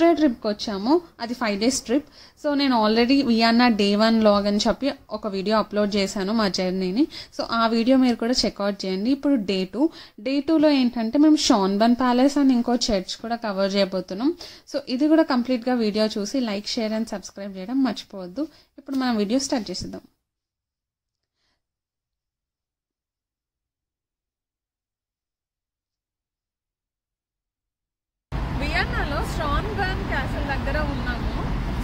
Next day ట్రిప్కి వచ్చాము, అది 5 days ట్రిప్. సో నేను ఆల్రెడీ వియన్నా డే 1 లాగ్ అని చెప్పి ఒక వీడియో అప్లోడ్ చేశాను మా జర్నీని. సో ఆ వీడియో మీరు కూడా చెక్అవుట్ చేయండి. ఇప్పుడు డే 2లో ఏంటంటే మేము షాన్బర్న్ ప్యాలెస్ అండ్ ఇంకో చర్చ్ కూడా కవర్ చేయబోతున్నాం. సో ఇది కూడా కంప్లీట్గా వీడియో చూసి లైక్, షేర్ అండ్ సబ్స్క్రైబ్ చేయడం మర్చిపోవద్దు. ఇప్పుడు మనం వీడియో స్టార్ట్ చేసేద్దాం. వియన్నాలో షాన్బర్న్ క్యాసిల్ దగ్గర ఉన్నాము.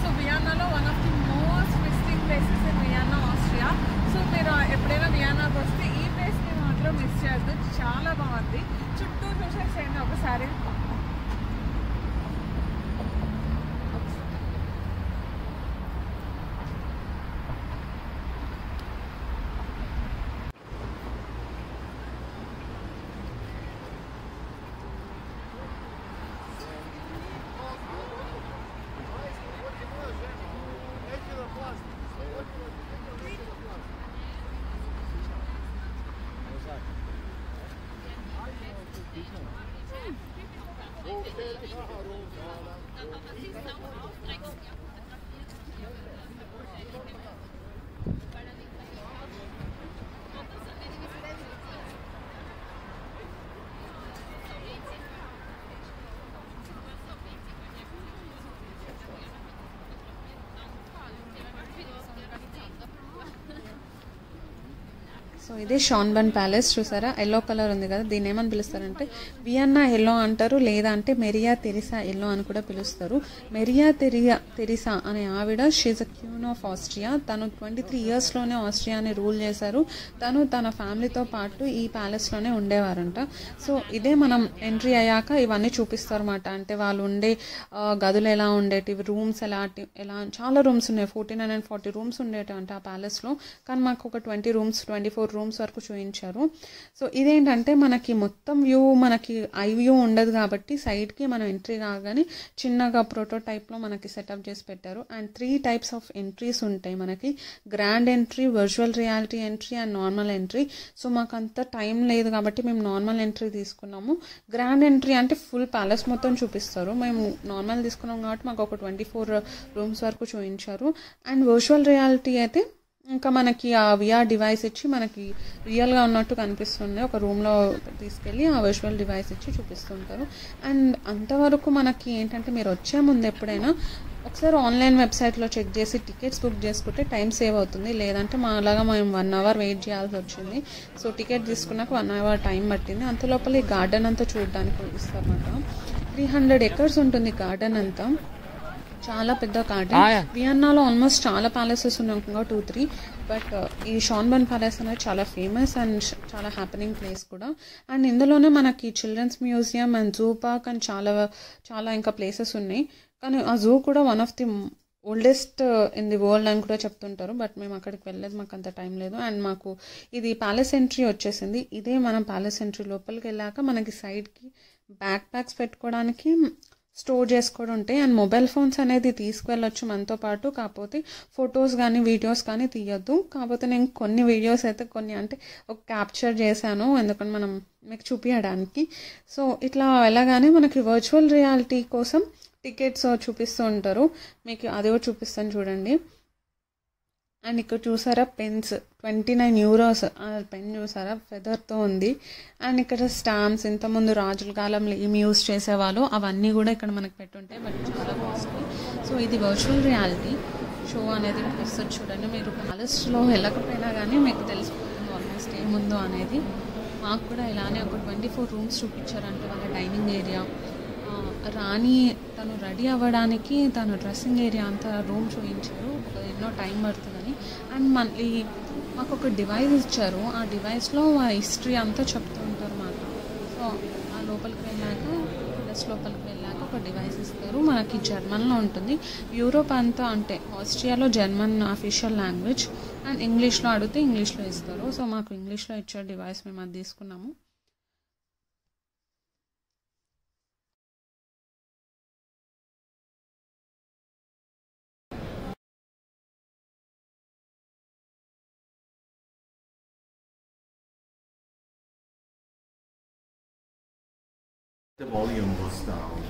సో వియన్నాలో one of the most visiting places in Vienna, Austria. So మీరు ఎప్పుడైనా వియన్నాకి వస్తే ఈ ప్లేస్ని మాత్రం మిస్ చేయొద్దు, చాలా బాగుంది. చుట్టూ చూసేసేయండి ఒకసారి. సో ఇదే షాన్బర్న్ ప్యాలెస్, చూసారా ఎల్లో కలర్ ఉంది కదా, దీన్ని ఏమని పిలుస్తారంటే వియన్నా ఎల్లో అంటారు, లేదా అంటే మెరియా తెరిసా ఎల్లో అని కూడా పిలుస్తారు. మెరియా తెరిసా అనే ఆవిడ she's a queen of Austria. తను 23 yearsలోనే ఆస్ట్రియాని రూల్ చేశారు. తను తన ఫ్యామిలీతో పాటు ఈ ప్యాలెస్లోనే ఉండేవారంట. సో ఇదే మనం ఎంట్రీ అయ్యాక ఇవన్నీ చూపిస్తారు అన్నమాట. అంటే వాళ్ళు ఉండే గదులు ఎలా ఉండేటివి, రూమ్స్ ఎలా చాలా రూమ్స్ ఉన్నాయి. 4940 రూమ్స్ ఉండేటంట ఆ ప్యాలెస్లో. కానీ మాకు ఒక 24 రూమ్స్ వరకు చూపించారు. సో ఇదేంటంటే మనకి మొత్తం వ్యూ, మనకి ఐ వ్యూ ఉండదు కాబట్టి సైడ్కి మనం ఎంట్రీ కాగానే చిన్నగా ప్రోటోటైప్లో మనకి సెటప్ చేసి పెట్టారు. అండ్ 3 types ఆఫ్ ఎంట్రీస్ ఉంటాయి మనకి: grand entry, virtual reality entry and normal entry. So మాకు అంత టైం లేదు కాబట్టి మేము నార్మల్ ఎంట్రీ తీసుకున్నాము. గ్రాండ్ ఎంట్రీ అంటే ఫుల్ ప్యాలెస్ మొత్తం చూపిస్తారు. మేము నార్మల్ తీసుకున్నాం కాబట్టి మాకు ఒక 24 రూమ్స్ వరకు చూపించారు. అండ్ వర్చువల్ రియాలిటీ అయితే ఇంకా మనకి ఆ విఆర్ డివైస్ ఇచ్చి మనకి రియల్గా ఉన్నట్టు కనిపిస్తుంది. ఒక రూమ్లో తీసుకెళ్ళి ఆ వర్చువల్ డివైస్ ఇచ్చి చూపిస్తుంటారు. అండ్ అంతవరకు మనకి ఏంటంటే మీరు వచ్చే ముందు ఎప్పుడైనా ఒకసారి ఆన్లైన్ వెబ్సైట్లో చెక్ చేసి టికెట్స్ బుక్ చేసుకుంటే టైం సేవ్ అవుతుంది. లేదంటే మా అలాగా మేము 1 hour వెయిట్ చేయాల్సి వచ్చింది. సో టికెట్ తీసుకున్నాక 1 hour టైం పట్టింది. అంత లోపల ఈ గార్డెన్ అంతా చూడడానికి ఇస్తారన్నమాట. 300 acres ఉంటుంది గార్డెన్ అంతా, చాలా పెద్ద గార్డెన్. వియన్నాలో ఆల్మోస్ట్ చాలా ప్యాలెసెస్ ఉన్నాయి, ఇంకా 2-3. బట్ ఈ షాన్బర్న్ ప్యాలెస్ అనేది చాలా ఫేమస్ అండ్ చాలా హ్యాపెనింగ్ ప్లేస్ కూడా. అండ్ ఇందులోనే మనకి children's museum and zoo park and చాలా ఇంకా ప్లేసెస్ ఉన్నాయి. కానీ ఆ జూ కూడా one of the oldest in the world అని కూడా చెప్తుంటారు. బట్ మేము అక్కడికి వెళ్ళలేదు, మాకు అంత టైం లేదు. అండ్ మాకు ఇది ప్యాలెస్ ఎంట్రీ వచ్చేసింది. ఇదే మనం ప్యాలెస్ ఎంట్రీ లోపలికి వెళ్ళాక మనకి సైడ్కి బ్యాక్ ప్యాక్స్ పెట్టుకోవడానికి, స్టోర్ చేసుకోవడం ఉంటాయి. అండ్ మొబైల్ ఫోన్స్ అనేది తీసుకువెళ్ళొచ్చు మనతో పాటు. కాకపోతే ఫొటోస్ కానీ వీడియోస్ కానీ తీయొద్దు. కాకపోతే నేను కొన్ని వీడియోస్ అయితే అంటే ఒక క్యాప్చర్ చేశాను, ఎందుకంటే మనం మీకు చూపించడానికి. సో ఇట్లా వెళ్ళగానే మనకి వర్చువల్ రియాలిటీ కోసం టికెట్స్ చూపిస్తూ ఉంటారు. మీకు అది కూడా చూపిస్తాను చూడండి. అండ్ ఇక్కడ చూసారా పెన్స్, 29 euros. ఆ పెన్ చూసారా ఫెదర్తో ఉంది. అండ్ ఇక్కడ స్టాంప్స్, ఇంతకుముందు రాజుల కాలంలో ఏమి యూస్ చేసేవాళ్ళు అవన్నీ కూడా ఇక్కడ మనకు పెట్టుంటాయి. బట్ చాలా కాస్ట్లీ. సో ఇది వర్చువల్ రియాలిటీ షో అనేది వస్తుంది చూడండి. మీరు ప్యాలెస్లో వెళ్ళకపోయినా కానీ మీకు తెలిసిపోతుంది ఆల్మోస్ట్ ఏముందో అనేది. మాకు కూడా ఇలానే ఒక 24 రూమ్స్ చూపించారంటే వాళ్ళ డైనింగ్ ఏరియా, రాణి తను రెడీ అవ్వడానికి తన డ్రెస్సింగ్ ఏరియా అంతా రూమ్ చూపించారు. ఎన్నో టైం పడుతుందని. అండ్ మళ్ళీ మాకు ఒక డివైస్ ఇచ్చారు. ఆ డివైస్లో ఆ హిస్టరీ అంతా చెప్తూ ఉంటారు మాట. సో ఆ లోపలికి వెళ్ళాక, ప్లస్ లోపలికి వెళ్ళాక ఒక డివైస్ ఇస్తారు. మనకి జర్మన్లో ఉంటుంది. యూరోప్ అంతా అంటే ఆస్ట్రియాలో జర్మన్ అఫీషియల్ లాంగ్వేజ్. అండ్ ఇంగ్లీష్లో అడిగితే ఇంగ్లీష్లో ఇస్తారు. సో మాకు ఇంగ్లీష్లో ఇచ్చే డివైస్ మేము అది తీసుకున్నాము. The volume was down.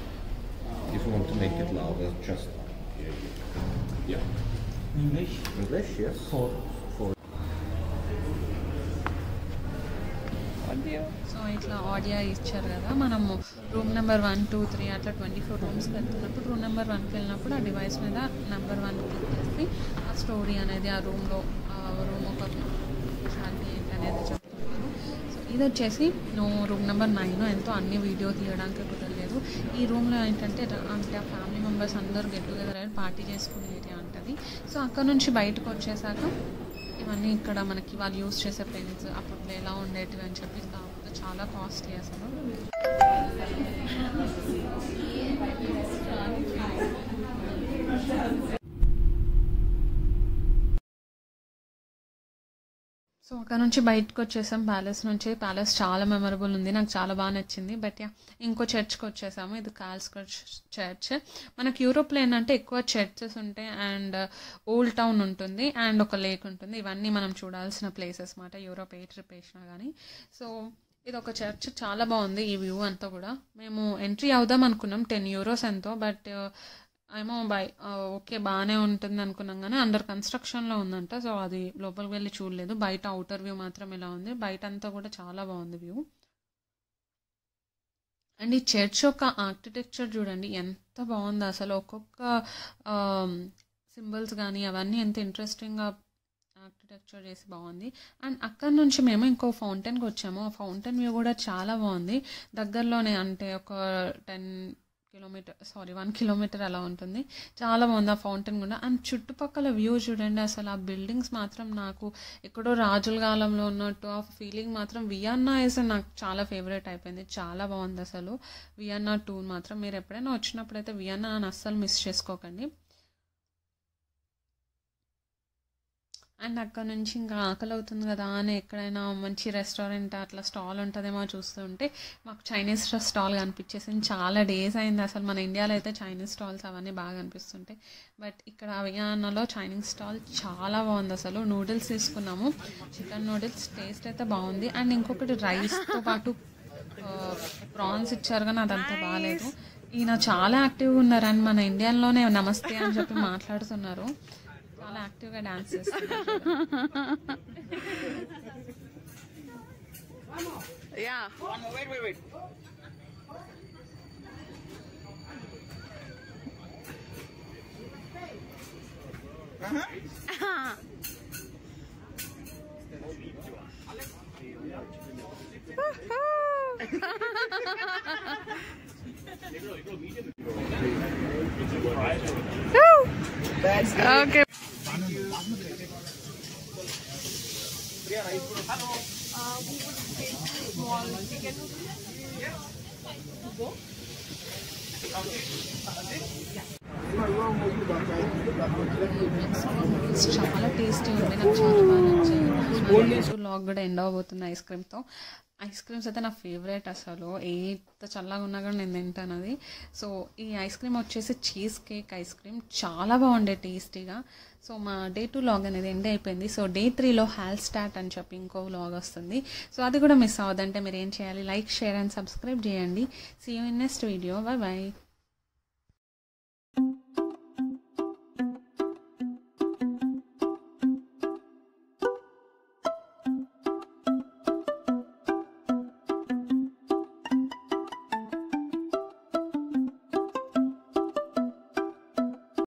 If you want to make it louder, just yeah. English. English, yes. For so ఇట్లా ఆడియో ఇచ్చారు కదా, మనము రూమ్ నెంబర్ 1, 2, 3 అట్లా 24 రూమ్స్కి వెళ్తున్నప్పుడు రూమ్ నెంబర్ 1కి వెళ్ళినప్పుడు ఆ డివైస్ మీద నెంబర్ 1 క్లిక్ చేసి ఆ స్టోరీ అనేది ఆ రూమ్లో రూమ్ ఒక స్పెషాలిటీ ఏంటి అనేది చెప్తున్నారు. సో ఇది వచ్చేసి రూమ్ నెంబర్ 9 ఎంతో అన్ని వీడియో తీయడానికి కుదరలేదు. ఈ రూమ్లో ఏంటంటే అంటే ఆ ఫ్యామిలీ మెంబర్స్ అందరూ గెట్ టుగెదర్ అయ్యి పార్టీ చేసుకునే ఏరియా ఉంటుంది. సో అక్కడ నుంచి బయటకు వచ్చేసాక ఇవన్నీ ఇక్కడ మనకి వాళ్ళు యూజ్ చేసే పెన్స్ అప్పట్లో ఎలా ఉండేటివి అని చెప్పి కాకపోతే చాలా కాస్ట్లీ అసలు. సో అక్కడ నుంచి బయటకు వచ్చేసాం ప్యాలెస్ నుంచి. ప్యాలెస్ చాలా మెమరబుల్ ఉంది, నాకు చాలా బాగా నచ్చింది. బట్ ఇంకో చర్చ్కి వచ్చేసాము, ఇది కాల్స్కర్ చర్చ్. మనకి యూరోప్లో ఏంటంటే ఎక్కువ చర్చెస్ ఉంటాయి అండ్ ఓల్డ్ టౌన్ ఉంటుంది అండ్ ఒక లేక్ ఉంటుంది. ఇవన్నీ మనం చూడాల్సిన ప్లేసెస్ మాట యూరోప్ ఏ ట్రిప్ వేసినా కానీ. సో ఇది ఒక చర్చ్, చాలా బాగుంది ఈ వ్యూ అంతా కూడా. మేము ఎంట్రీ అవుదాం అనుకున్నాం, €10 ఎంతో. బట్ ఏమో ఓకే బాగానే ఉంటుంది అనుకున్నాం కానీ అండర్ కన్స్ట్రక్షన్లో ఉందంట. సో అది లోపలికి వెళ్ళి చూడలేదు. బయట అవుటర్ వ్యూ మాత్రం ఇలా ఉంది, బయట అంతా కూడా చాలా బాగుంది వ్యూ. అండ్ ఈ చర్చ్ యొక్క ఆర్కిటెక్చర్ చూడండి ఎంత బాగుంది అసలు. ఒక్కొక్క సింబల్స్ కానీ అవన్నీ ఎంత ఇంట్రెస్టింగ్గా ఆర్కిటెక్చర్ చేసి బాగుంది. అండ్ అక్కడ నుంచి మేము ఇంకో ఫౌంటైన్కి వచ్చాము. ఆ ఫౌంటైన్ వ్యూ కూడా చాలా బాగుంది, దగ్గరలోనే అంటే ఒక 1 కిలోమీటర్ అలా ఉంటుంది. చాలా బాగుంది ఆ ఫౌంటైన్ కూడా. అండ్ చుట్టుపక్కల వ్యూ చూడండి అసలు. ఆ బిల్డింగ్స్ మాత్రం నాకు ఎక్కడో రాజుల కాలంలో ఉన్నట్టు ఆ ఫీలింగ్ మాత్రం. వియన్నా అయితే నాకు చాలా ఫేవరెట్ అయిపోయింది, చాలా బాగుంది అసలు. వియన్నా టూర్ మాత్రం మీరు ఎప్పుడైనా వచ్చినప్పుడైతే వియన్నా అని అస్సలు మిస్ చేసుకోకండి. అండ్ అక్కడ నుంచి ఇంకా ఆకలి అవుతుంది కదా అని ఎక్కడైనా మంచి రెస్టారెంట్ అట్లా స్టాల్ ఉంటుందేమో చూస్తుంటే మాకు చైనీస్ స్టాల్ కనిపించేసింది. చాలా డేస్ అయింది అసలు. మన ఇండియాలో అయితే చైనీస్ స్టాల్స్ అవన్నీ బాగా కనిపిస్తుంటాయి, బట్ ఇక్కడ వియన్నాలో చైనీస్ స్టాల్ చాలా బాగుంది అసలు. నూడిల్స్ తీసుకున్నాము, చికెన్ నూడిల్స్, టేస్ట్ అయితే బాగుంది. అండ్ ఇంకొకటి రైస్తో పాటు ప్రాన్స్ ఇచ్చారు కానీ అదంతా బాగాలేదు. ఈయన చాలా యాక్టివ్గా ఉన్నారు అండ్ మన ఇండియన్లోనే నమస్తే అని చెప్పి మాట్లాడుతున్నారు. చాలా యాక్టివ్గా డాన్స్ చేస్తున్నారు. ఓకే చాలా టేస్టీ ఉంది, నాకు చాలా బాగా నచ్చింది. లాగ్ కూడా ఎండ్ అవబోతుంది ఐస్ క్రీమ్తో. ఐస్ క్రీమ్స్ అయితే నా ఫేవరెట్ అసలు. ఎంత చల్లగా ఉన్నా కూడా నేను తింటాను అది. సో ఈ ఐస్ క్రీమ్ వచ్చేసి చీజ్ కేక్ ఐస్ క్రీమ్, చాలా బాగుండే టేస్టీగా. సో మా డే 2 వ్లాగ్ అనేది ఎండ్ అయిపోయింది. సో డే 3లో హాల్స్టాట్ అని చెప్పి ఇంకో వ్లాగ్ వస్తుంది. సో అది కూడా మిస్ అవ్వదంటే మీరు ఏం చేయాలి, లైక్, షేర్ అండ్ సబ్స్క్రైబ్ చేయండి. See you in next video. Bye bye.